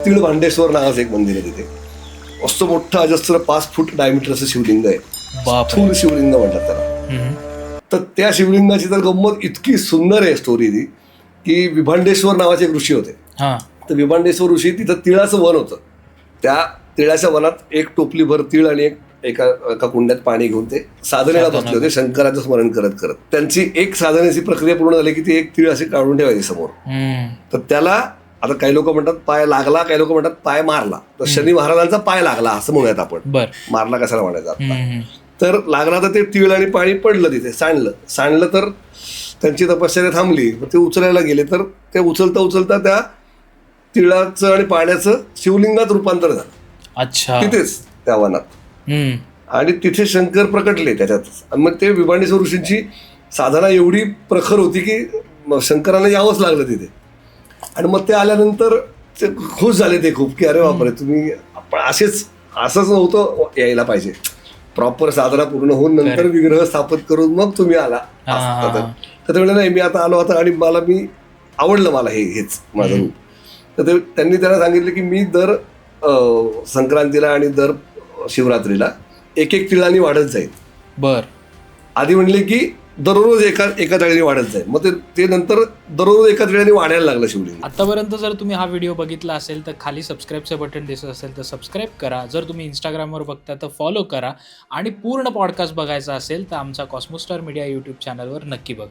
तिळ भांडेश्वर नावाचं एक मंदिर आहे तिथे. मस्त मोठं अजस्त्र 5 फूट डायमीटर असं शिवलिंग आहे. स्थूल शिवलिंग म्हणतात त्याला. तर त्या शिवलिंगाची तर गंमत इतकी सुंदर आहे स्टोरी ती, की विभांडेश्वर नावाचे एक ऋषी होते. तर विभांडेश्वर ऋषी तिथं तिळाचं वन होतं. त्या तिळाच्या वनात एक टोपलीभर तीळ आणि एका कुंड्यात पाणी घेऊन ते साधनेला बसले होते, शंकराचं स्मरण करत करत. त्यांची एक साधनेची प्रक्रिया पूर्ण झाली की ती एक तीळ अशी काढून ठेवायची समोर. तर त्याला आता काही लोक म्हणतात पाय लागला, काही लोक म्हणतात पाय मारला. तर शनी महाराजांचा पाय लागला असं म्हणूयात आपण, मारला कशाला म्हणायचा आता. तर लागला तर ते तीळ आणि पाणी पडलं तिथे, सांडलं तर त्यांची तपश्चर्या थांबली. ते उचलायला गेले तर ते उचलता उचलता त्या तिळाचं आणि पाण्याचं शिवलिंगात रूपांतर झालं. अच्छा. तिथेच त्या वनात. आणि तिथे शंकर प्रकटले त्याच्यातच. आणि मग ते विभांडेश्वर ऋषींची साधना एवढी प्रखर होती की शंकरांना यावंच लागलं तिथे. आणि मग ते आल्यानंतर ते खुश झाले ते खूप, की अरे बापरे, तुम्ही असंच नव्हतं यायला पाहिजे. प्रॉपर साधना पूर्ण होऊन नंतर विग्रह स्थापित करून मग तुम्ही आला. तर ते म्हणले नाही, मी आता आलो आता आणि मी आवडलं मला हेच माझं रूप. तर त्यांनी त्यांना सांगितलं की मी दर संक्रांतीला आणि दर शिवरात्रीला एक तिळानी वाढत जाईल. आधी म्हणले की दररोज एका तळ्याने वाढत जाईल. मग ते नंतर दररोज एका तळ्याने वाढायला लागलं शिवलिंग. आतापर्यंत जर तुम्ही हा व्हिडिओ बघितला असेल तर खाली सबस्क्राईबचं बटन दिसत असेल तर सबस्क्राईब करा. जर तुम्ही इंस्टाग्रामवर बघता तर फॉलो करा. आणि पूर्ण पॉडकास्ट बघायचा असेल तर आमचा कॉस्मोस्टार मीडिया यूट्यूब चॅनलवर नक्की बघा.